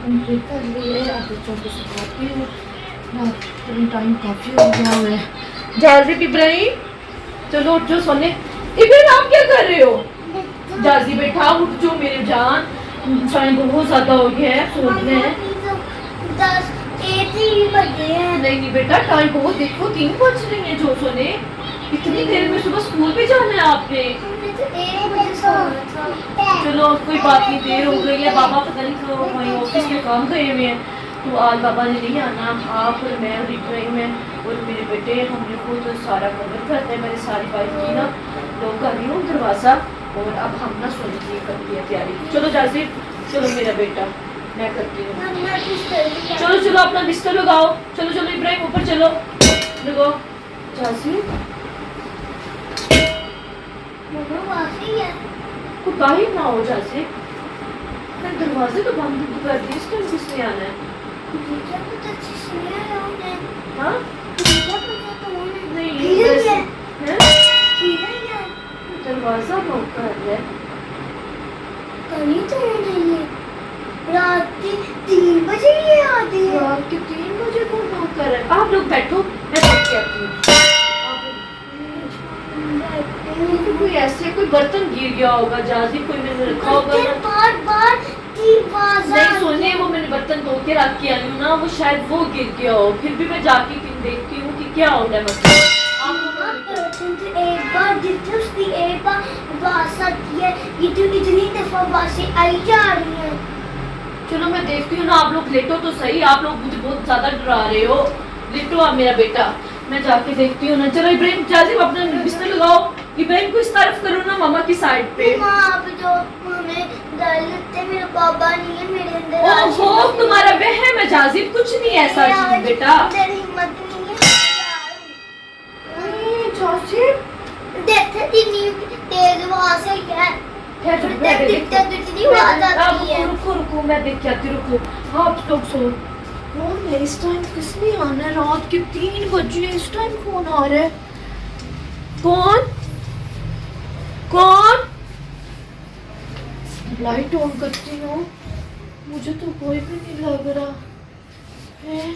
Complete कर लिए। अब बच्चों को सिखाती हूँ। टाइम काफ़ी हो गया है। जाजिब इब्राहिम, चलो उठ जाओ सोने। इब्राहिम आप क्या कर रहे हो? जाजी बेटा उठ जाओ मेरे जान, टाइम बहुत ज़्यादा हो गया है, सोने हैं। 10 ही बजे हैं। नहीं बेटा टाइम बहुत, देखो 3 बज रही हैं। जो सोने, इतनी देर में सुबह स्कूल पे जाना है आपने। हमने तो 1 बजे सोना था। चलो कोई बात नहीं, देर हो गई है। बाबा पता नहीं क्यों वहीं ऑफिस में काम गए हुए हैं, तो आज बाबा ने नहीं आना। आप और मैं और इब्राहिम है और मेरे बेटे, हमने खुद सारा कवर करते हैं। मैंने सारी बाइक की ना, लोग कर रही हूँ दरवाज़ा, और अब हम ना सोने की करती है तैयारी। चलो जाजिब, चलो मेरा बेटा, मैं करती हूँ। मम्मा बिस्तर चलो चलो अपना बिस्तर लगाओ। चलो चलो इब्राहिम ऊपर चलो, लगाओ। जाजिब मम्मा वाफी है। को बाहर ना हो जाजिब, मैं दरवाजे तो बंद कर दिए, इस टाइम किसने आना है? मुझे क्या पता किसने आया है। हाँ मुझे क्या पता कौन है। नहीं किधर वैसे है? हैं? किधर है? दरवाजा नॉक कर रहा है। कहीं तो नहीं है। रात के 3 बजे ही आती है। रात के 3 बजे कौन नॉक कर रहा है? आप लोग बैठो, मैं देख के आती हूँ। कोई ऐसे कोई बर्तन गिर गया होगा जाजी, कोई मैंने रखा होगा ना। बार की आवाज नहीं सोने, वो मैंने बर्तन धो के रख के आई हूँ ना, वो शायद वो गिर गया हो। फिर भी मैं जाके देखती हूँ कि क्या हो रहा है। मतलब एक बार जितनी उसकी एक बार आवाज आती है, इतनी दफा आवाजें आई जा रही हैं। चलो मैं देखती हूँ ना, आप लोग लेटो तो सही। आप लोग मुझे बहुत ज्यादा डरा रहे हो। लेटो आप मेरा बेटा, मैं जाके देखती हूँ ना। चलो इब्राहिम, जाजिब अपना बिस्तर लगाओ। इब्राहिम को इस तरफ करो ना, मामा की साइड पे। आप जो हमें डर लगते हैं, मेरा बाबा नहीं है मेरे अंदर। ओहो तुम्हारा वहम है जाजिब, कुछ नहीं ऐसा चीज बेटा। अंदर हिम्मत नहीं है। जाजिब देखते कितनी तेज आवाज है क्या? कितनी आवाज आती है। रुको रुको मैं देख के आती हूँ, रुको। आप लोग सो। कौन है इस टाइम? किसने आना है? रात के 3 बजे इस टाइम कौन आ रहा है? कौन कौन? लाइट ऑन करती हूँ, मुझे तो कोई भी नहीं लग रहा है।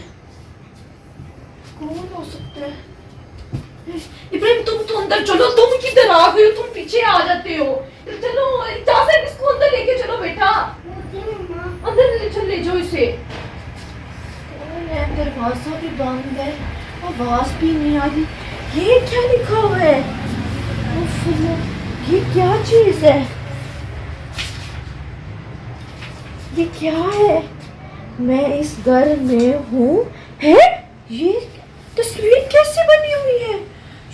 कौन हो सकता है? इब्राहिम तुम तो अंदर चलो। तुम किधर आ गए हो? तुम पीछे आ जाते हो। चलो जाजिब इसको अंदर लेके चलो बेटा, अंदर ले जाओ इसे। कौन है? दरवाजा भी बंद है, आवाज भी नहीं आ रही। ये क्या लिखा हुआ है? उफ, ये क्या चीज है? ये क्या है? मैं इस घर में हूँ। है ये तस्वीर कैसे बनी हुई है?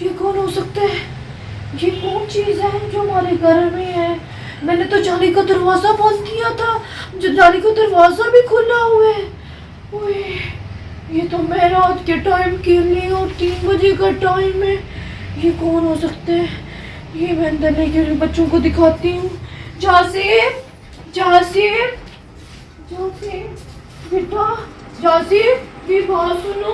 ये कौन हो सकता है? ये कौन चीज है जो हमारे घर में है? मैंने तो जाली का दरवाजा बंद किया था, जो जाली का दरवाजा भी खुला हुआ है। ओए, ये तो मैं रात के टाइम के लिए और 3 बजे का टाइम है। ये कौन हो सकता है? ये मैं अंदर लेके बच्चों को दिखाती हूँ। जाजिब जाजिब जाजिब बेटा, जाजिब मेरी बात सुनो।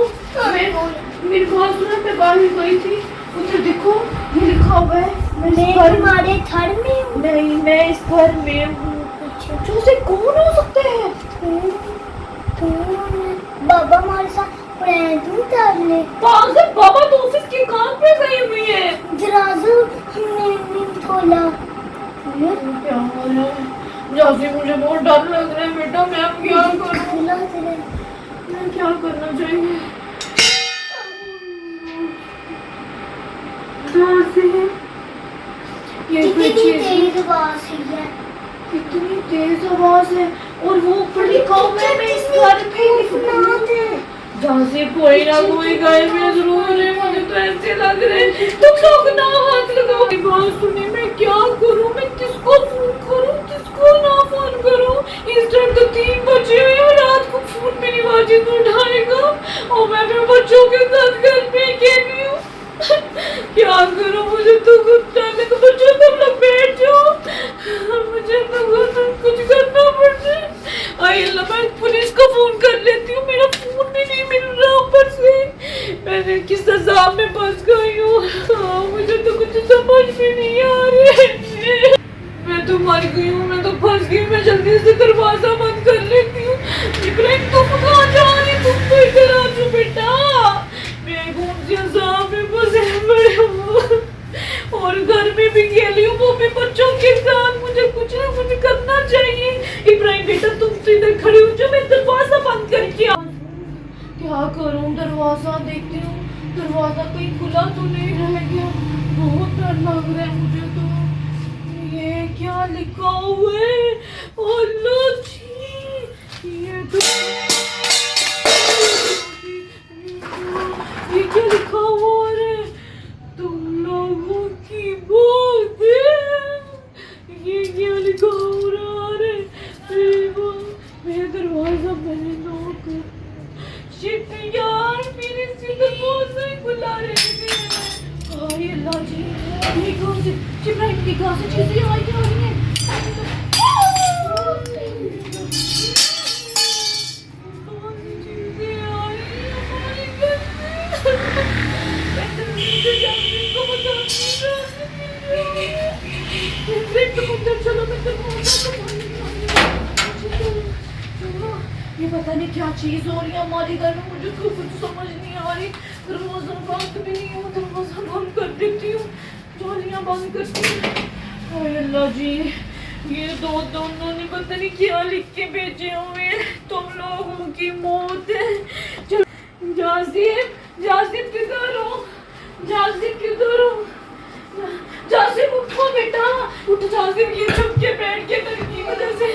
मेरी बात सुनो, मैं बाहर गई थी, उधर देखो ये लिखा हुआ है। मैं तुम्हारे घर में हूँ। नहीं, मैं इस घर में हूँ। जाजिब कौन हो सकता है? बाबा हमारे साथ प्रैंक कर ले। पागल, बाबा तो ऑफिस के काम पे गई हुई है। दरवाजा हमने नहीं खोला। क्या हो रहा है? जाजिब मुझे बहुत डर लग रहा है बेटा, मैं अब क्या करूँ? मैं क्या करना चाहिए? जाजिब ये कोई कितनी चीज, तेज आवाज है। कितनी तेज आवाज है, और वो ऊपर लिखा हुआ है मैं इस घर में। जाजिब कोई ना कोई घर में जरूर है, मुझे तो ऐसे लग रहा है। तुम लोग ना हाथ लगाओ। बात सुनिए, मैं क्या करूं? मैं किसको फोन करूं, किसको ना फोन करूं? इस टाइम तो 3 बजे हुए और रात को फोन मेरी वाजिब उठाएगा, और मैं अपने बच्चों के साथ घर पे अकेली हूँ। क्या करूं? मुझे तो कुछ जाने को। बच्चों तुम लोग बैठ जाओ, मुझे तो कुछ करना पड़ता है। आई अल्लाह, मैं पुलिस को फोन कर लेती हूँ, मेरा फोन भी नहीं मिल रहा ऊपर से। मैंने किस अजाब में फंस गई हूँ, मुझे तो कुछ समझ में नहीं आ रहा है। मैं तो मर गई हूँ, मैं तो फंस गई हूँ। मैं जल्दी से दरवाजा बंद कर लेती हूँ। इब्राहिम तुम कहाँ जा रही? तुम तो इधर आ जाओ बेटा। मैं कौन सी अज़ाब में फंसे पड़े हूँ और घर में भी खेली हूँ, वो भी बच्चों के साथ। मुझे कुछ ना कुछ करना चाहिए। इब्राहिम बेटा तुम तो इधर खड़ी हो जाओ, मैं दरवाजा बंद करके आ। क्या करूँ? दरवाजा देखती हूँ, दरवाजा कहीं खुला तो नहीं रह गया। बहुत डर लग रहा है मुझे तो। ये क्या लिखा हुआ है? अल्लाह जी, ये क्या लिखा हुआ है? तुम लोगों की बात है। ये क्या लिखा हो रहा है? मेरा दरवाजा मैंने लॉक कर। शिट यार, मेरे से दरवाजा ही खुला रह गया। हाय अल्लाह जी, ये कौन सी इब्राहिम की कहाँ से चीजें आई जा रही हैं? ये पता नहीं क्या चीज हो रही है हमारे घर में, मुझे तो कुछ समझ नहीं आ रही। दरवाजा बंद भी नहीं हूँ, दरवाजा बंद कर देती हूँ, जालियाँ बंद करती हूँ। हाय अल्लाह जी, ये दोनों ने पता नहीं क्या लिख के भेजे हुए। तुम लोगों की मौत है। जासिम किधर हो? जासिम किधर हो? जासिम उठो बेटा, उठ जासिम। ये छुप के बैठ के डर की वजह से।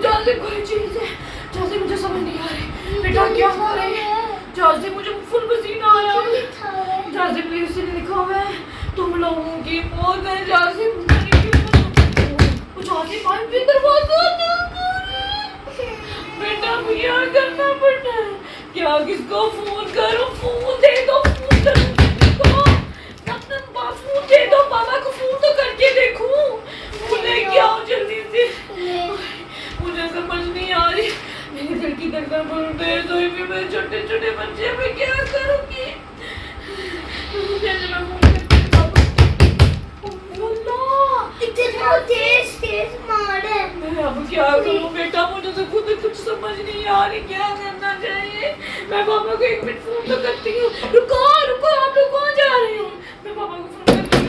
जासिम कोई चीज है। जासिम मुझे समझ नहीं आ रही बेटा, क्या करें? जासिम मुझे फुल पसीना आया। जासिम ने उसे लिखा हुआ है तुम लोगों की मौत है। जासिम बेटा क्या करना पड़ता है? क्या किसको फोन करो? फोन दे दो, फोन करो, फोन दे दो। बाबा को फोन तो करके देखूं, बोले क्या हो जल्दी से। मुझे समझ नहीं आ रही, मेरे दिल की धड़कन बढ़ गई। तो भी मेरे छोटे छोटे बच्चे, मैं क्या करूंगी? अब क्या करूं बेटा, मुझे तो खुद कुछ समझ नहीं आ रही क्या करना चाहिए। मैं पापा को एक मिनट फोन तो करती हूँ। रुको रुको, आप लोग कहाँ जा रहे हो? मैं पापा को फोन करती हूँ।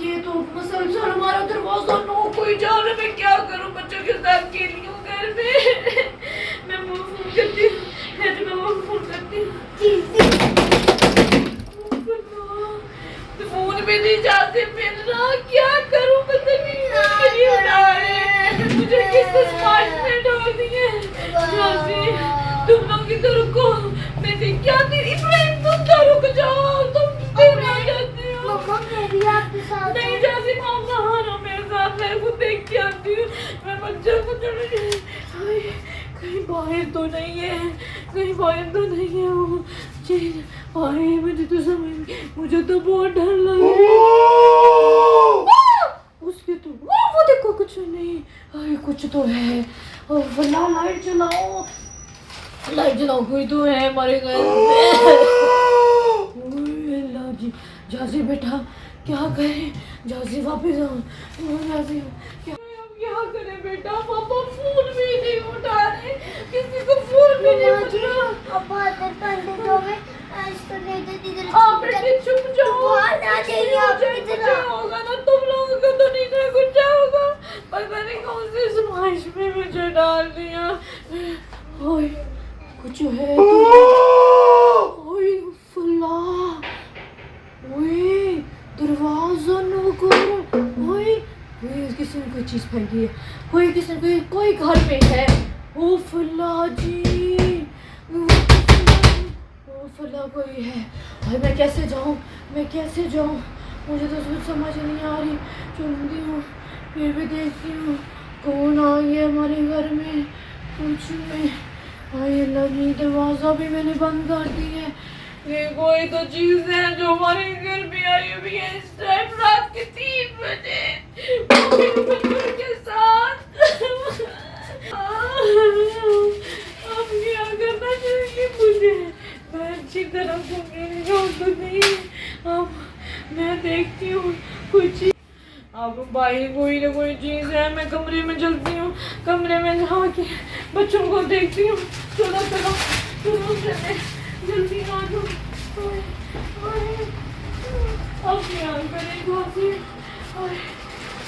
ये तो मुसलसल हमारा दरवाजा नो कोई जा रहा है। मैं क्या करूं? बच्चों के साथ खेली हूँ घर में। मैं फोन करती हूँ, मैं पापा को फोन करती हूँ। फोन भी नहीं जाते मेरा, क्या करूं? पता नहीं उठा रहे, मुझे किसने स्मार्ट में डाल दिए। तुम लोग इधर रुको, मैं देख क्या थी। इब्राहिम तुम तो रुक जाओ, तुम क्यों आ जाते हो? नहीं जाती मामा, हाँ मेरे साथ, मैं को देख के आती हूँ। मैं बच्चों को कहीं बाहर तो नहीं है, कहीं बाहर तो नहीं है वो चीज। आए मुझे तो समझ, मुझे तो बहुत डर लग रहा है। उसके तो वो देखो कुछ नहीं। आए कुछ तो है। वरना लाइट जलाओ, लाइट जलाओ, कोई तो है हमारे घर में। अल्लाह जी, जासी बेटा क्या करें? जासी वापस आओ। जासी क्या करें बेटा? पापा फोन भी नहीं उठा रहे, किसी को फोन भी नहीं उठा। आप बेटे चुप जाओ, होगा ना तुम लोगों को तो नहीं ना कुछ होगा। पता नहीं कौन सी आजमाइश में मुझे डाल दिया। ओए कुछ है तो। ओए फुल्ला, ओए दरवाजा नो करो। ओए किसी ने कोई चीज फेंकी है, कोई किसी ने कोई घर में है। ओ फुल्ला जी, ओ फुल्ला कोई है। भाई मैं कैसे जाऊँ, मैं कैसे जाऊँ? मुझे तो कुछ समझ नहीं आ रही। चलती हूँ, फिर भी देखती हूँ कौन आ गया हमारे घर में। कुछ में भाई लगी, दरवाज़ा भी मैंने बंद कर दी है। ये कोई तो चीज़ है जो हमारे घर में आई हुई है इस टाइम रात के 3 बजे बच्चों के साथ। अब क्या करना चाहिए मुझे? मैं अच्छी तरह से मेरी तो नहीं। अब मैं देखती हूँ कुछ अब भाई कोई ना कोई चीज़ है। मैं कमरे में चलती हूँ, कमरे में जाके बच्चों को देखती हूँ। चलो चलो चलो चले, जल्दी आ जाओ। अब क्या करें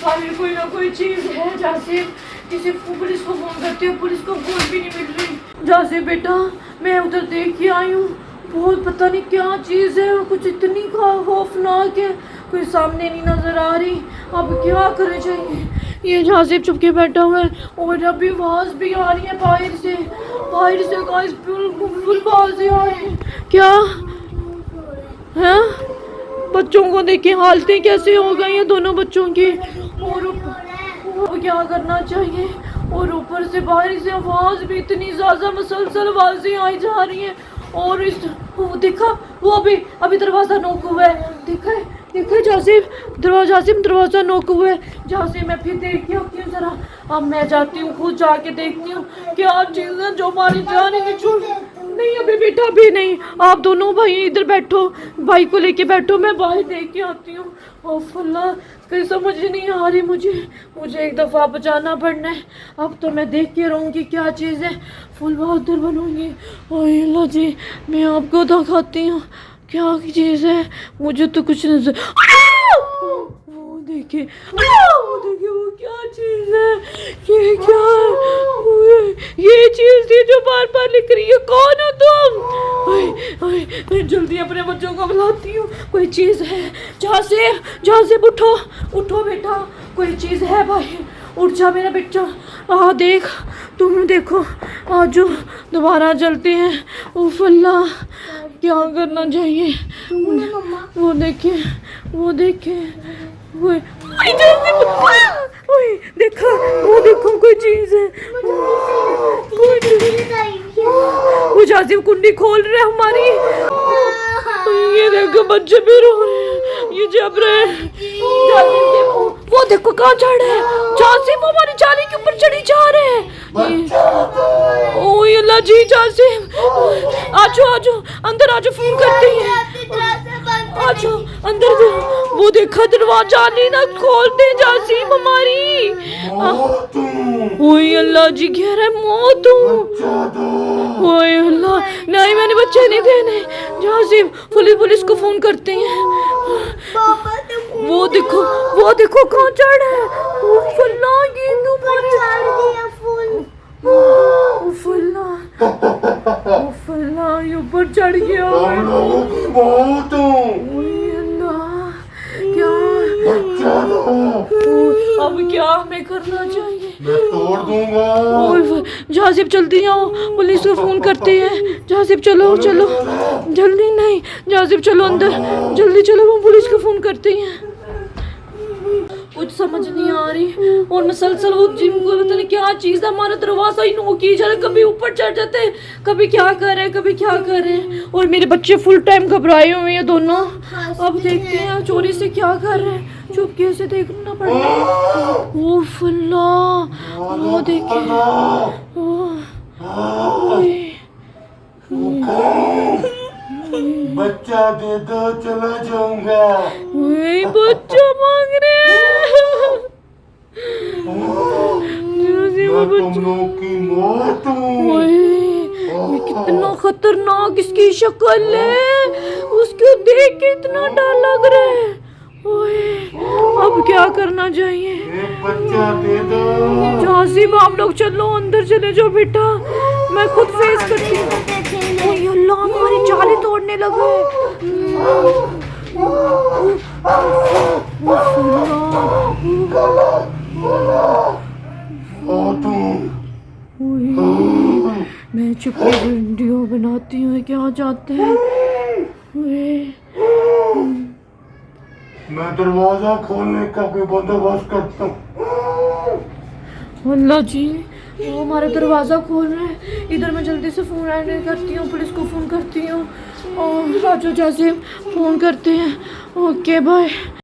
भाई, कोई ना कोई चीज़ है। जैसे किसी पुलिस को फोन करती हूँ, पुलिस को फोन भी नहीं मिल रही। जैसे बेटा मैं उधर देख के आई हूँ, बहुत पता नहीं क्या चीज़ है, कुछ इतनी खौफनाक है, कोई सामने नहीं नजर आ रही। अब क्या करे चाहिए। ये जासिब चुप के बैठा हुआ है और अभी आवाज़ भी आ रही है बाहर से गाइस, बिल्कुल आवाज़ आ रही है। क्या है? बच्चों को देखे हालतें कैसे हो गई हैं दोनों बच्चों की, और क्या करना चाहिए। और ऊपर से बाहर से आवाज़ भी इतनी ज़्यादा मुसलसल आवाज़ें आई जा रही हैं। और इस वो देखा, वो अभी दरवाज़ा नॉक हुआ है। देखा जासिम, दरवाज़ा नॉक हुआ है। जासिम मैं फिर देख के आती हूँ ज़रा। अब मैं जाती हूँ, खुद जाके देखती हूँ क्या चीज़ें जो हमारी जाने की छूट। नहीं अभी बेटा अभी नहीं, आप दोनों भाई इधर बैठो, भाई को लेके बैठो, मैं बाहर देख के आती हूँ। ओफ अल्लाह, कहीं समझ नहीं आ रही मुझे एक दफ़ा बचाना पड़ना है। अब तो मैं देख के रहूँगी क्या चीज़ है, फुल बहादुर बनूँगी। ओह अल्लाह जी, मैं आपको दिखाती हूँ क्या चीज़ है। मुझे तो कुछ नजर वो देखिए वो क्या चीज़ है, ये क्या है? ये चीज़ थी जो बार बार लिख रही है। कौन हो तुम? मैं जल्दी अपने बच्चों को बुलाती हूँ। कोई चीज़ है। जासिब उठो बेटा, कोई चीज़ है भाई, उठ जा मेरा बच्चा। देख, तुम देखो, आज दोबारा चलते हैं। उफ अल्लाह, क्या करना चाहिए। वो देखे देखो कोई चीज़ है। वो जासिब कुंडी खोल रहे हमारी। ये देखो बच्चे भी रो रहे हैं, ये जब रहे हैं। वो देखो कहाँ चढ़ रहे हैं। जासिब वो हमारी जाली के ऊपर चढ़ी जा रहे हैं। ओह अल्लाह जी, जासिब आजो अंदर आजो, फोन करते हैं। आजो अंदर दो। वो देखा दरवाजा जाली ना खोलते जासिब हमारी। ओह अल्लाह जी, कह रहे मौत। ओह अल्लाह, नहीं मैंने बच्चे नहीं देने। जासिब पुलिस को फोन करते हैं। वो देखो कहाँ चढ़ है। ये ऊपर चढ़ गया। अब क्या हमें करना चाहिए? मैं तोड़ दूंगा। जासिब जल्दी आओ, पुलिस को फोन करते हैं। जासिब चलो जल्दी, नहीं जासिब चलो अंदर, जल्दी चलो, हम पुलिस को फोन करते हैं। कुछ समझ नहीं आ रही और मुसलसल वो जिम को पता नहीं क्या चीज़ है, हमारा दरवाजा ही नो की जा रहा है, कभी ऊपर चढ़ जाते हैं, कभी क्या कर रहे हैं। और मेरे बच्चे फुल टाइम घबराए हुए हैं दोनों। अब देखते हैं चोरी से क्या कर रहे हैं, चुपके से देखना पड़ेगा। वो फुल्ला, वो देखिए, बच्चा दे दो, चला जाऊंगा। बच्चा मांग रहे हैं। तुम लोग की मौत हूँ। ये कितना खतरनाक इसकी शक्ल है, उसको देख के इतना डर लग रहा है। अब क्या करना चाहिए? एक बच्चा दे दो। जासिब आप लोग चलो, अंदर चले जाओ बेटा, मैं खुद फेस करती हूँ। ओए अल्लाह, हमारी जाली तोड़ने लगा। मैं चुपके वीडियो बनाती हूँ, क्या चाहते हैं? मैं दरवाजा खोलने का कोई बंदोबस्त करता हूँ। अल्लाह जी, वो हमारा दरवाज़ा खोल रहे हैं। इधर मैं जल्दी से फ़ोन करती हूँ, पुलिस को फ़ोन करती हूँ और राजू जासिम फ़ोन करते हैं। Okay bye.